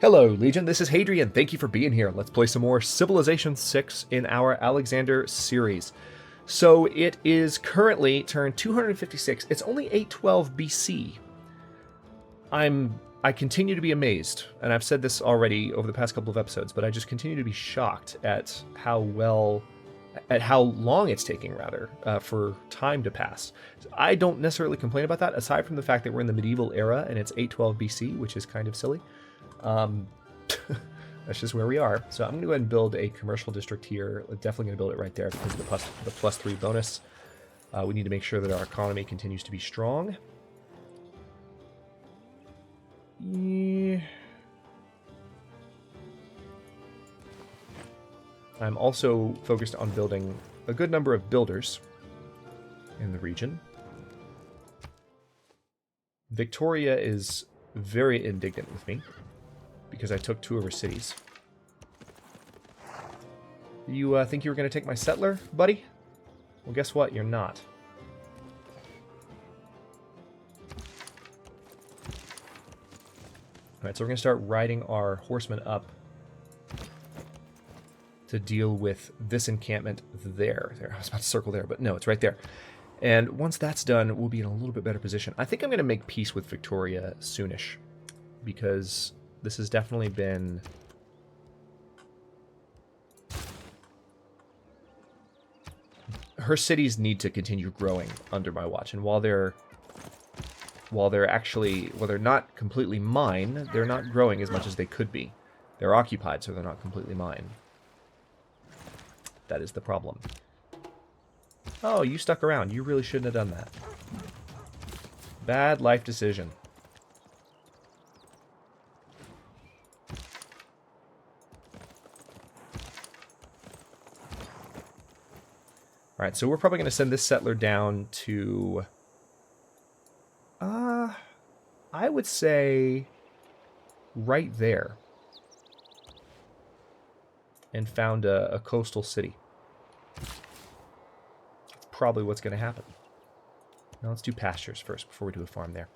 Hello, Legion. This is Hadrian. Thank you for being here. Let's play some more Civilization 6 in our Alexander series. So it is currently turn 256. It's only 812 BC. I continue to be amazed, and I've said this already over the past couple of episodes, but I just continue to be shocked at how long it's taking, rather, for time to pass. I don't necessarily complain about that, aside from the fact that we're in the medieval era and it's 812 BC, which is kind of silly. That's just where we are. So I'm going to go ahead and build a commercial district here. We're definitely going to build it right there because of the plus 3 bonus. We need to make sure that our economy continues to be strong. Yeah. I'm also focused on building a good number of builders in the region. Victoria is very indignant with me because I took 2 of her cities. You think you were going to take my settler, buddy? Well, guess what? You're not. Alright, so we're going to start riding our horsemen up to deal with this encampment there. I was about to circle there, but no, it's right there. And once that's done, we'll be in a little bit better position. I think I'm going to make peace with Victoria soonish, because this has definitely been... Her cities need to continue growing under my watch, and while they're not completely mine, they're not growing as much as they could be. They're occupied, so they're not completely mine. That is the problem. Oh, you stuck around. You really shouldn't have done that. Bad life decision. Alright, so we're probably going to send this settler down to... I would say right there. And found a coastal city. That's probably what's going to happen. Now let's do pastures first before we do a farm there.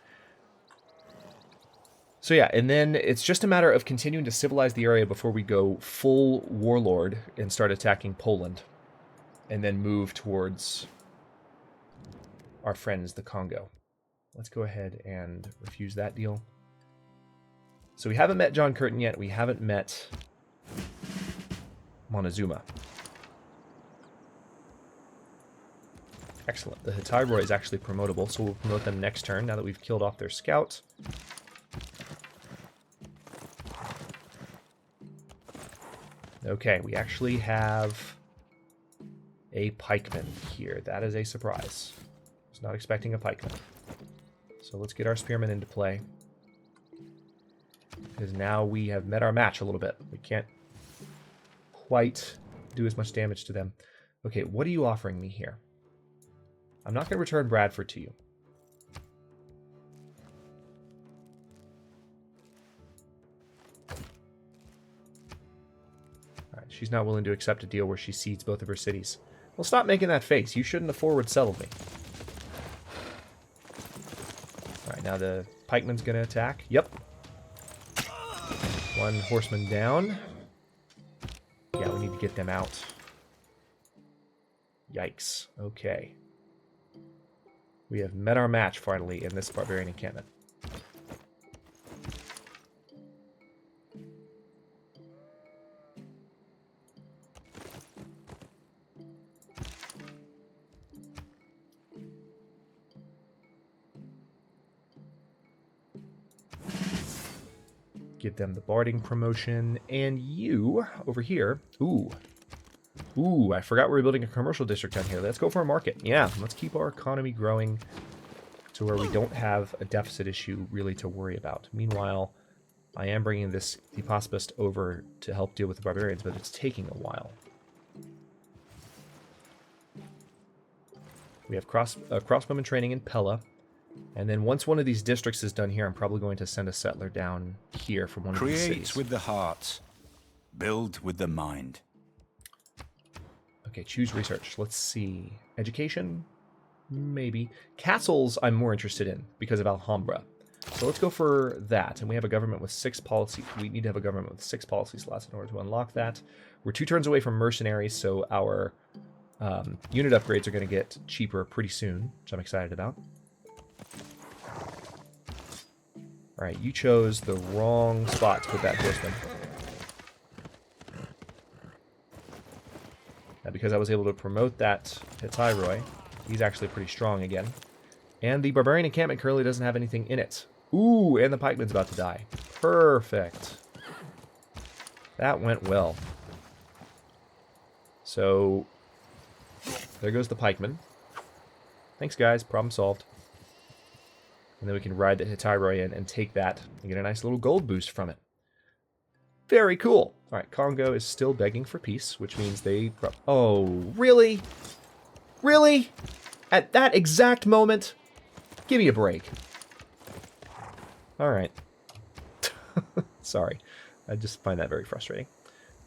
So yeah, and then it's just a matter of continuing to civilize the area before we go full warlord and start attacking Poland. And then move towards our friends, the Congo. Let's go ahead and refuse that deal. So we haven't met John Curtin yet. We haven't met Montezuma. Excellent. The Hittite is actually promotable, so we'll promote them next turn now that we've killed off their scout. Okay, we actually have a pikeman here. That is a surprise. I was not expecting a pikeman. So let's get our spearmen into play, because now we have met our match a little bit. We can't quite do as much damage to them. Okay, what are you offering me here? I'm not going to return Bradford to you. Alright, she's not willing to accept a deal where she cedes both of her cities. Well, stop making that face. You shouldn't have forward settled me. Alright, now the pikeman's going to attack. Yep. 1 horseman down. Yeah, we need to get them out. Yikes. Okay. We have met our match, finally, in this barbarian encampment. Give them the barding promotion, and you over here. Ooh, I forgot we were building a commercial district down here. Let's go for a market. Yeah, let's keep our economy growing to where we don't have a deficit issue really to worry about. Meanwhile, I am bringing this Depospist over to help deal with the barbarians, but it's taking a while. We have crossbowman training in Pella. And then once one of these districts is done here, I'm probably going to send a settler down here from one of these cities. Create with the heart. Build with the mind. Okay, choose research. Let's see. Education? Maybe. Castles I'm more interested in because of Alhambra. So let's go for that. And we have a government with 6 policy. We need to have a government with 6 policy slots in order to unlock that. We're 2 turns away from mercenaries, so our unit upgrades are going to get cheaper pretty soon, which I'm excited about. All right, you chose the wrong spot to put that horseman. Now, because I was able to promote that Hittyroi, he's actually pretty strong again. And the Barbarian encampment currently doesn't have anything in it. Ooh, and the pikeman's about to die. Perfect. That went well. So, there goes the pikeman. Thanks, guys. Problem solved. And then we can ride the Hittyroi in and take that and get a nice little gold boost from it. Very cool. All right, Congo is still begging for peace, which means they... Oh, really? Really? At that exact moment? Give me a break. All right. Sorry. I just find that very frustrating.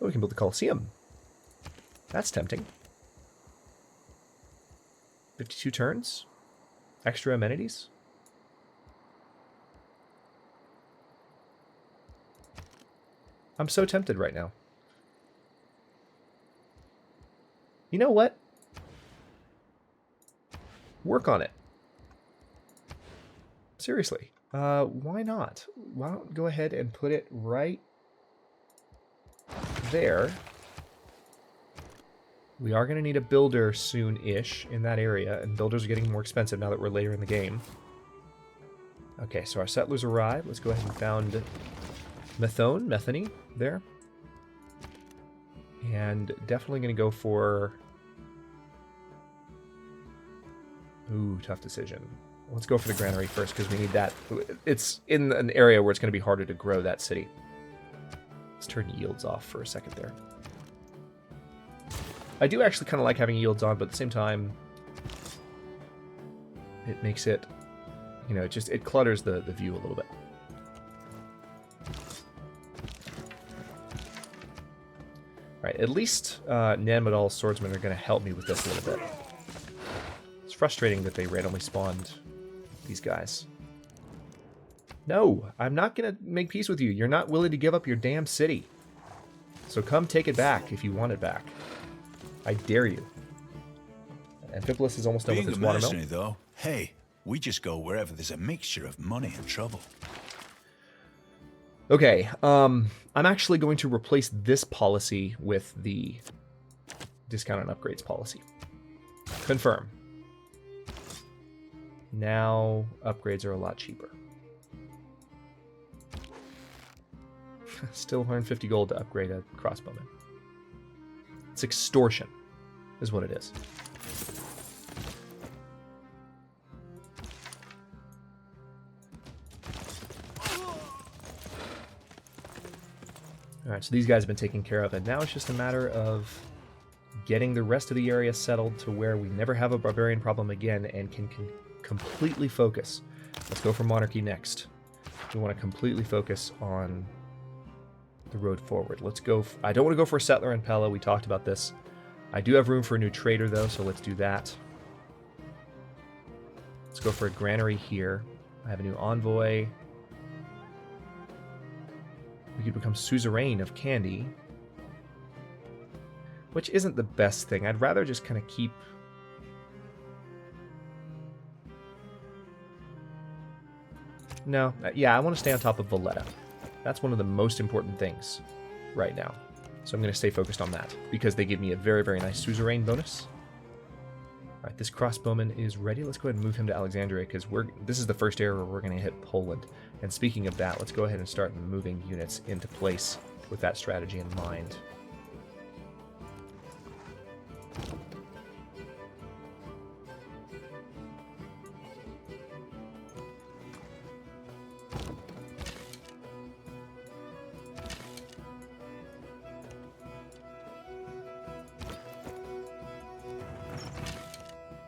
Oh, we can build the Colosseum. That's tempting. 52 turns? Extra amenities? I'm so tempted right now. You know what? Work on it. Seriously. Why not? Why don't go ahead and put it right there. We are going to need a builder soon-ish in that area, and builders are getting more expensive now that we're later in the game. Okay, so our settlers arrive. Let's go ahead and found Methone there. And definitely going to go for... Ooh, tough decision. Let's go for the granary first, because we need that. It's in an area where it's going to be harder to grow that city. Let's turn yields off for a second there. I do actually kind of like having yields on, but at the same time, it makes it, you know, it clutters the view a little bit. Right, at least Nanmadal's swordsmen are going to help me with this a little bit. It's frustrating that they randomly spawned these guys. No, I'm not going to make peace with you. You're not willing to give up your damn city. So come take it back if you want it back. I dare you. Amphipolis is almost done with his watermill. Though, hey, we just go wherever there's a mixture of money and trouble. Okay, I'm actually going to replace this policy with the discount on upgrades policy. Confirm. Now upgrades are a lot cheaper. Still 150 gold to upgrade a crossbowman. It's extortion, is what it is. Alright, so these guys have been taken care of, and now it's just a matter of getting the rest of the area settled to where we never have a barbarian problem again and can completely focus. Let's go for monarchy next. We want to completely focus on the road forward. Let's go... I don't want to go for a settler in Pella. We talked about this. I do have room for a new trader, though, so let's do that. Let's go for a granary here. I have a new envoy. We could become suzerain of Kandy, which isn't the best thing. I'd rather just kind of keep... No, yeah, I want to stay on top of Valletta. That's one of the most important things right now. So I'm going to stay focused on that, because they give me a very, very nice suzerain bonus. Alright, this crossbowman is ready. Let's go ahead and move him to Alexandria, because this is the first area where we're going to hit Poland. And speaking of that, let's go ahead and start moving units into place with that strategy in mind.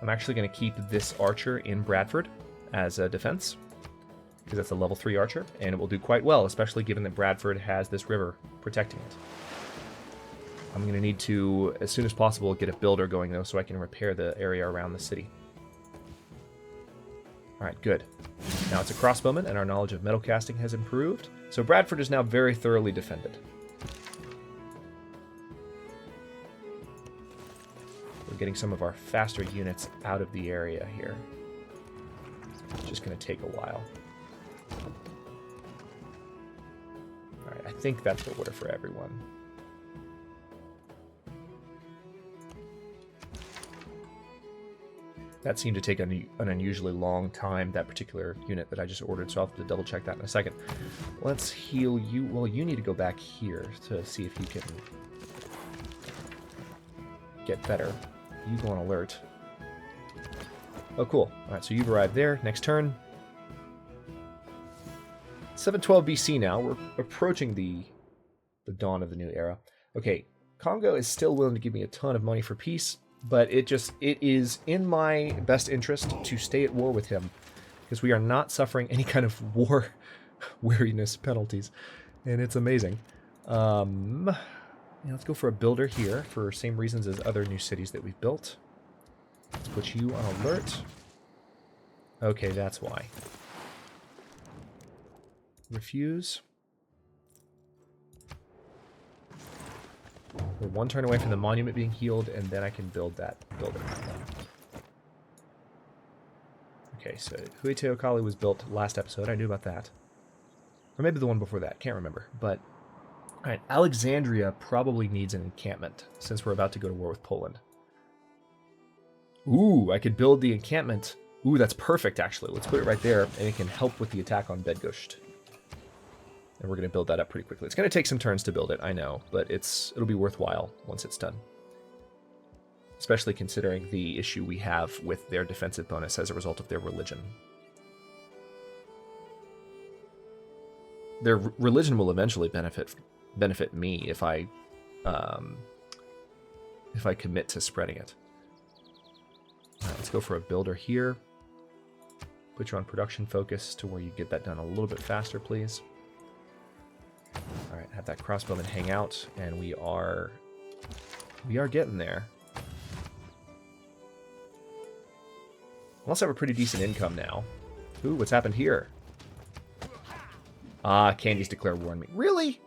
I'm actually going to keep this archer in Bradford as a defense, because that's a level 3 archer, and it will do quite well, especially given that Bradford has this river protecting it. I'm going to need to, as soon as possible, get a builder going, though, so I can repair the area around the city. Alright, good. Now it's a crossbowman, and our knowledge of metal casting has improved. So Bradford is now very thoroughly defended. We're getting some of our faster units out of the area here. It's just going to take a while. Alright, I think that's the order for everyone. That seemed to take an unusually long time, that particular unit that I just ordered, so I'll have to double check that in a second. Let's heal you. Well, you need to go back here to see if you can get better. You go on alert. Oh, cool. Alright, so you've arrived there. Next turn. 712 BC now. We're approaching the dawn of the new era. Okay, Congo is still willing to give me a ton of money for peace, but it is in my best interest to stay at war with him, because we are not suffering any kind of war weariness penalties, and it's amazing. Yeah, let's go for a builder here for same reasons as other new cities that we've built. Let's put you on alert. Okay, that's why. Refuse. We're one turn away from the monument being healed, and then I can build that builder. Okay, so Huiteokali was built last episode. I knew about that. Or maybe the one before that. Can't remember. But, alright, Alexandria probably needs an encampment, since we're about to go to war with Poland. Ooh, I could build the encampment. Ooh, that's perfect, actually. Let's put it right there, and it can help with the attack on Bedgosht. And we're going to build that up pretty quickly. It's going to take some turns to build it, I know, but it'll be worthwhile once it's done. Especially considering the issue we have with their defensive bonus as a result of their religion. Their religion will eventually benefit me if I commit to spreading it. All right, let's go for a builder here. Put you on production focus to where you get that done a little bit faster, please. All right, have that crossbowman hang out, and we are getting there. Let's have a pretty decent income now. Ooh, what's happened here? Ah, Candy's declared war on me. Really?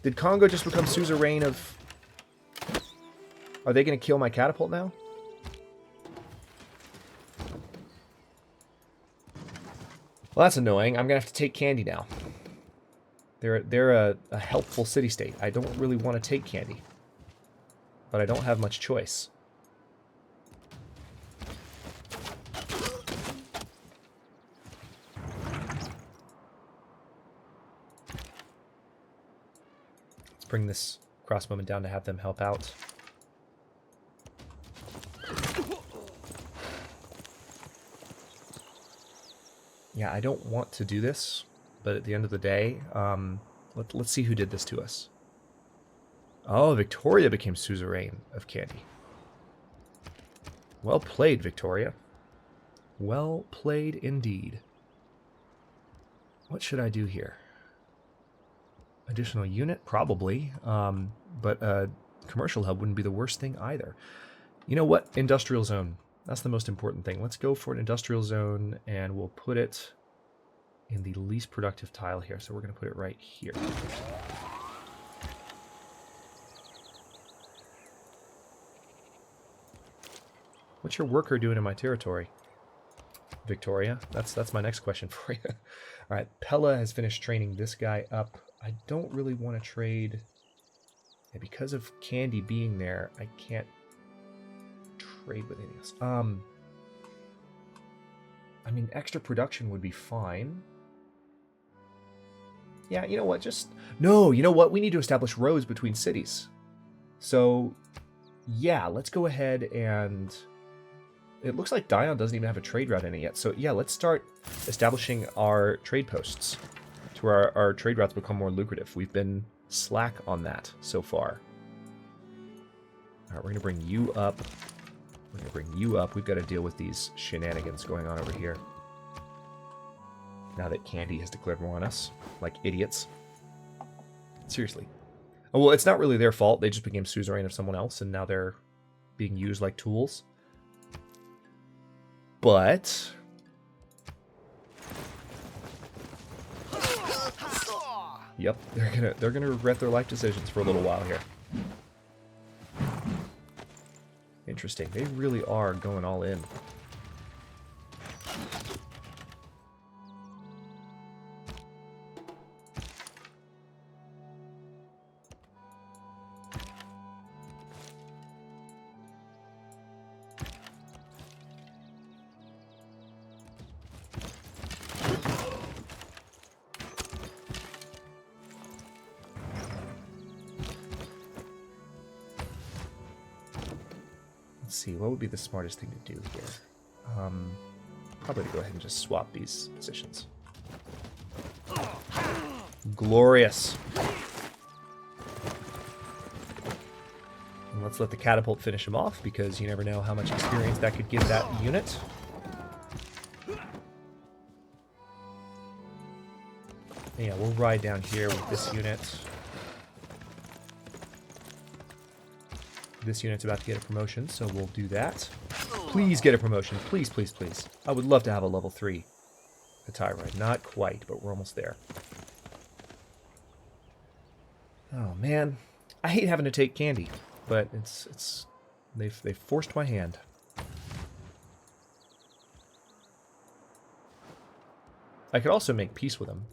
Did Congo just become suzerain of... Are they going to kill my catapult now? Well, that's annoying. I'm going to have to take Candy now. They're a helpful city-state. I don't really want to take Candy. But I don't have much choice. Let's bring this crossbowman down to have them help out. Yeah, I don't want to do this, but at the end of the day, let's see who did this to us. Oh, Victoria became suzerain of Candy. Well played, Victoria. Well played indeed. What should I do here? Additional unit? Probably. But a commercial hub wouldn't be the worst thing either. You know what? Industrial zone. That's the most important thing. Let's go for an industrial zone, and we'll put it in the least productive tile here. So we're going to put it right here. What's your worker doing in my territory, Victoria? That's my next question for you. All right, Pella has finished training this guy up. I don't really want to trade. And because of Candy being there, I can't trade with anything else. I mean, extra production would be fine. Yeah, you know what? No, you know what? We need to establish roads between cities. So, yeah, let's go ahead and... It looks like Dion doesn't even have a trade route in it yet. So, yeah, let's start establishing our trade posts to where our trade routes become more lucrative. We've been slack on that so far. All right, we're going to bring you up. We're going to bring you up. We've got to deal with these shenanigans going on over here. Now that Candy has declared war on us. Like idiots. Seriously. Oh, well, it's not really their fault. They just became suzerain of someone else, and now they're being used like tools. But yep, they're gonna regret their life decisions for a little while here. Interesting. They really are going all in. Let's see, what would be the smartest thing to do here? Probably to go ahead and just swap these positions. Glorious. And let's let the catapult finish him off, because you never know how much experience that could give that unit. Yeah, we'll ride down here with this unit. This unit's about to get a promotion, so we'll do that. Please get a promotion. Please, please, please. I would love to have a level 3 Hadrian. Not quite, but we're almost there. Oh, man. I hate having to take candy, but they've forced my hand. I could also make peace with them.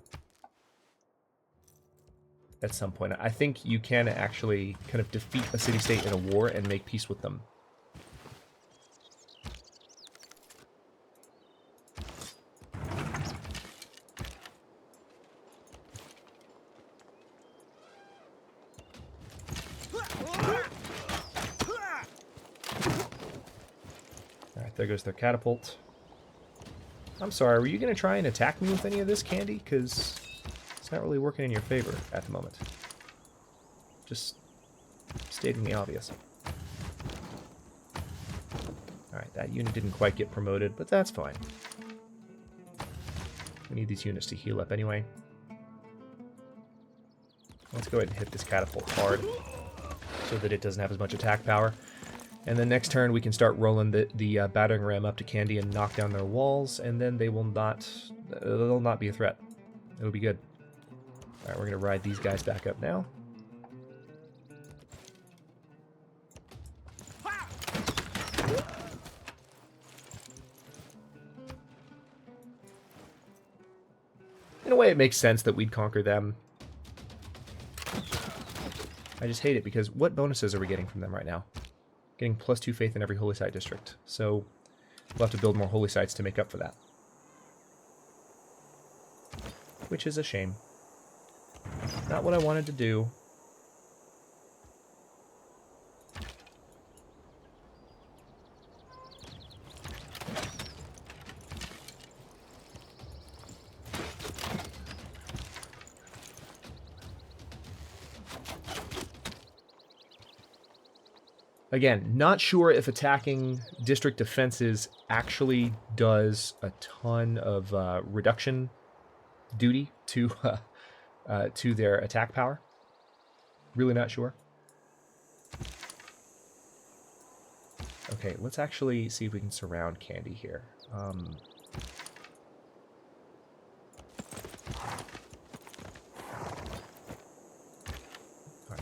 At some point. I think you can actually kind of defeat a city-state in a war and make peace with them. Alright, there goes their catapult. I'm sorry, were you going to try and attack me with any of this candy? Because it's not really working in your favor at the moment. Just stating the obvious. Alright, that unit didn't quite get promoted, but that's fine. We need these units to heal up anyway. Let's go ahead and hit this catapult hard so that it doesn't have as much attack power. And then next turn we can start rolling the battering ram up to Candy and knock down their walls, and then they'll not be a threat. It'll be good. Alright, we're going to ride these guys back up now. In a way, it makes sense that we'd conquer them. I just hate it because what bonuses are we getting from them right now? Getting +2 faith in every holy site district. So we'll have to build more holy sites to make up for that. Which is a shame. Not what I wanted to do. Again, not sure if attacking district defenses actually does a ton of reduction duty to their attack power. Really not sure. Okay, let's actually see if we can surround Candy here. Alright,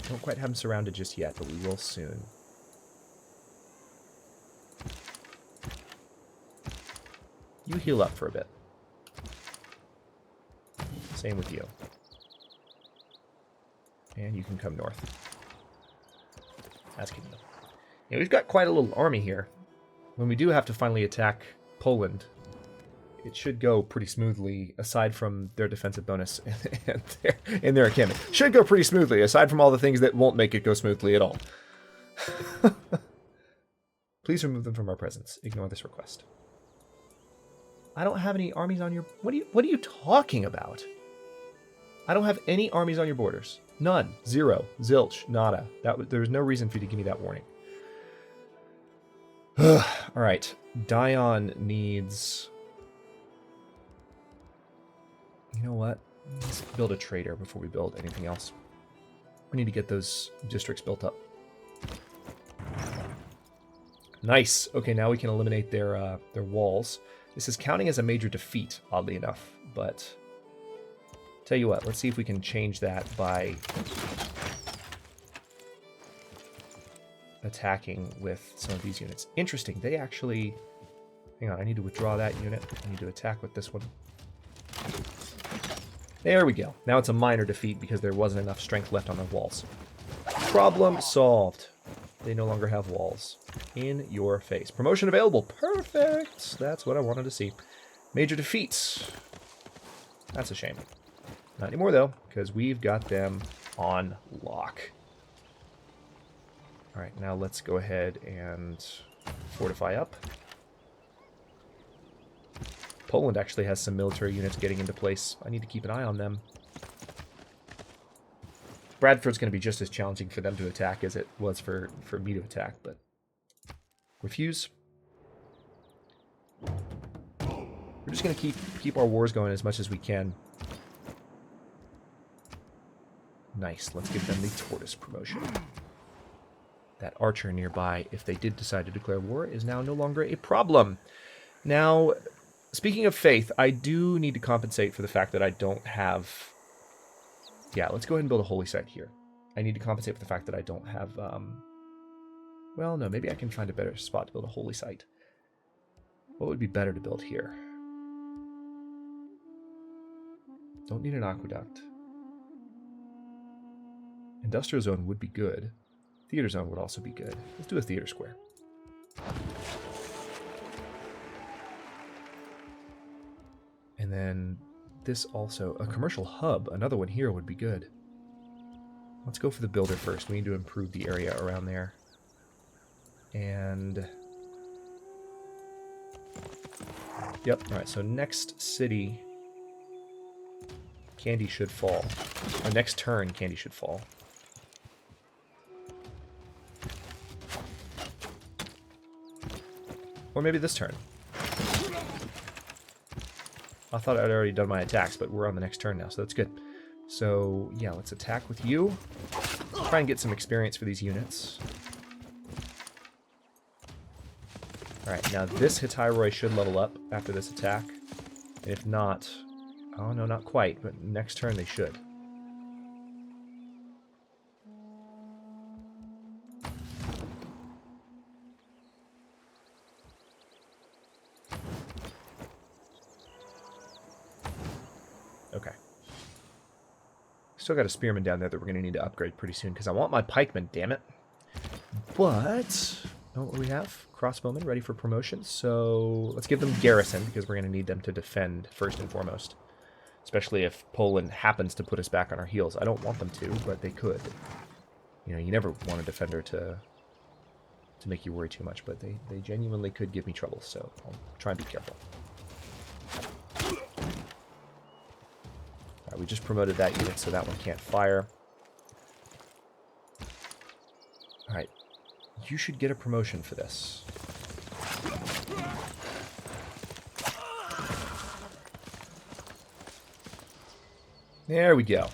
don't quite have him surrounded just yet, but we will soon. You heal up for a bit. Same with you. And you can come north. That's good. Yeah, we've got quite a little army here. When we do have to finally attack Poland, it should go pretty smoothly, aside from their defensive bonus and their encampment. Should go pretty smoothly, aside from all the things that won't make it go smoothly at all. Please remove them from our presence. Ignore this request. I don't have any armies on your... What are you talking about? I don't have any armies on your borders. None. Zero. Zilch. Nada. There's no reason for you to give me that warning. Alright. Dion needs... You know what? Let's build a trader before we build anything else. We need to get those districts built up. Nice. Okay, now we can eliminate their walls. This is counting as a major defeat, oddly enough. But tell you what, let's see if we can change that by attacking with some of these units. Interesting. They actually... Hang on, I need to withdraw that unit. I need to attack with this one. There we go. Now it's a minor defeat because there wasn't enough strength left on their walls. Problem solved. They no longer have walls. In your face. Promotion available. Perfect. That's what I wanted to see. Major defeats. That's a shame. Not anymore, though, because we've got them on lock. All right, now let's go ahead and fortify up. Poland actually has some military units getting into place. I need to keep an eye on them. Bradford's going to be just as challenging for them to attack as it was for me to attack, but refuse. We're just going to keep our wars going as much as we can. Nice. Let's give them the tortoise promotion. That archer nearby, if they did decide to declare war, is now no longer a problem. Now, speaking of faith, I do need to compensate for the fact that I don't have... Yeah, let's go ahead and build a holy site here. I need to compensate for the fact that I don't have... Well, no, maybe I can find a better spot to build a holy site. What would be better to build here? Don't need an aqueduct. Industrial zone would be good. Theater zone would also be good. Let's do a theater square. And then this also, a commercial hub, another one here would be good. Let's go for the builder first. We need to improve the area around there. And... Yep, alright, so next city, Candy should fall. Or next turn, Candy should fall. Or maybe this turn. I thought I'd already done my attacks, but we're on the next turn now, so that's good. So, yeah, let's attack with you. Try and get some experience for these units. Alright, now this Hittite should level up after this attack. And if not... Oh, no, not quite, but next turn they should. Okay. Still got a spearman down there that we're going to need to upgrade pretty soon, because I want my pikemen, damn it. But, know what we have? Crossbowmen ready for promotion, so let's give them garrison, because we're going to need them to defend first and foremost. Especially if Poland happens to put us back on our heels. I don't want them to, but they could. You know, you never want a defender to make you worry too much, but they genuinely could give me trouble, so I'll try and be careful. Alright, we just promoted that unit, so that one can't fire. Alright, you should get a promotion for this. There we go.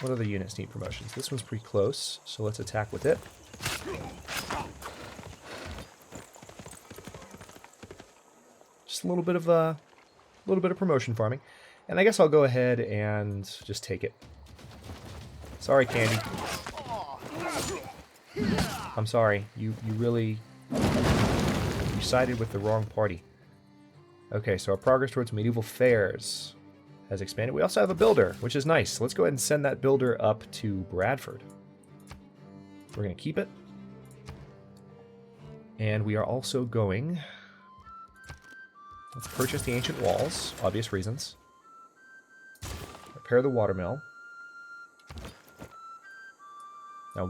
What other units need promotions? This one's pretty close, so let's attack with it. Just a little bit of promotion farming. And I guess I'll go ahead and just take it. Sorry, Candy. I'm sorry. You sided with the wrong party. Okay, so our progress towards medieval fairs has expanded. We also have a builder, which is nice. Let's go ahead and send that builder up to Bradford. We're going to keep it. And we are also going... Let's purchase the ancient walls, obvious reasons. Repair the watermill. Now,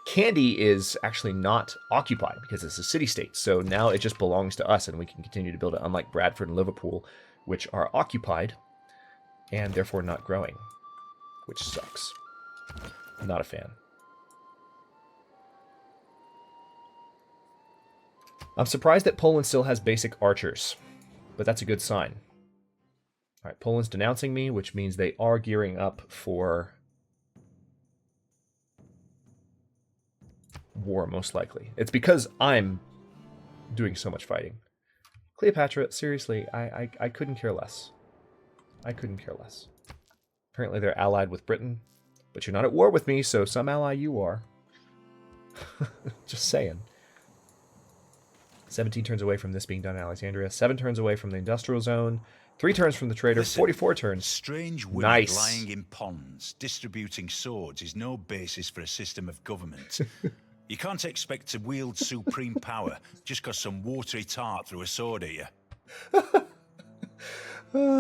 Candy is actually not occupied because it's a city-state. So now it just belongs to us, and we can continue to build it, unlike Bradford and Liverpool, which are occupied and therefore not growing, which sucks. Not a fan. I'm surprised that Poland still has basic archers, but that's a good sign. All right, Poland's denouncing me, which means they are gearing up for war, most likely. It's because I'm doing so much fighting. Cleopatra, seriously, I couldn't care less. I couldn't care less. Apparently they're allied with Britain, but you're not at war with me, so some ally you are. Just saying. 17 turns away from this being done in Alexandria. 7 turns away from the industrial zone. 3 turns from the trader. Listen, 44 turns. Strange women Nice. lying in ponds, distributing swords is no basis for a system of government. You can't expect to wield supreme power just because some watery tart threw a sword at you.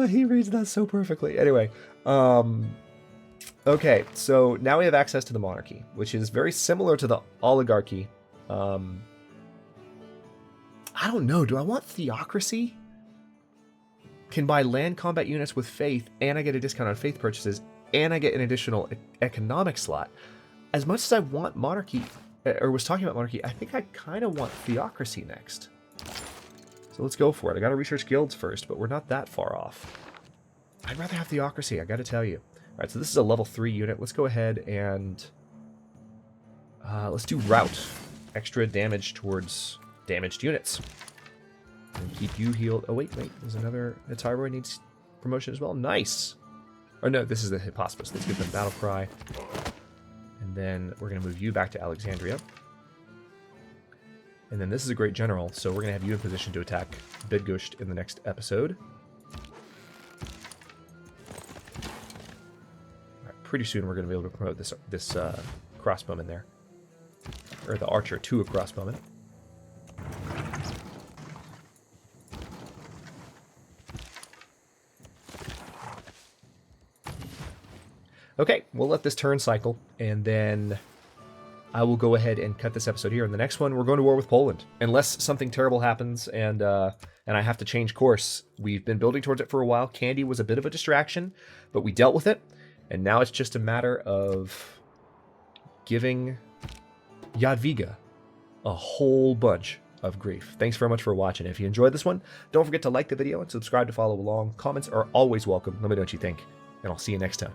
He reads that so perfectly. Anyway, okay, so now we have access to the monarchy, which is very similar to the oligarchy. I don't know. Do I want theocracy? Can buy land combat units with faith, and I get a discount on faith purchases, and I get an additional economic slot. As much as I want monarchy, or was talking about monarchy, I think I kind of want theocracy next. So let's go for it. I got to research guilds first, but we're not that far off. I'd rather have theocracy, I got to tell you. All right, so this is a level 3 unit. Let's go ahead and let's do rout. Extra damage towards damaged units. And keep you healed. Oh, wait. There's another. The Thyroid needs promotion as well. Nice. Oh, no, this is the Hippospus. Let's give them Battle Cry. And then we're going to move you back to Alexandria. And then this is a great general, so we're going to have you in position to attack Bydgoszcz in the next episode. All right, pretty soon we're going to be able to promote this crossbowman there. Or the archer to a crossbowman. Okay, we'll let this turn cycle, and then I will go ahead and cut this episode here. In the next one, we're going to war with Poland. Unless something terrible happens and I have to change course. We've been building towards it for a while. Candy was a bit of a distraction, but we dealt with it. And now it's just a matter of giving Jadwiga a whole bunch of grief. Thanks very much for watching. If you enjoyed this one, don't forget to like the video and subscribe to follow along. Comments are always welcome. Let me know what you think, and I'll see you next time.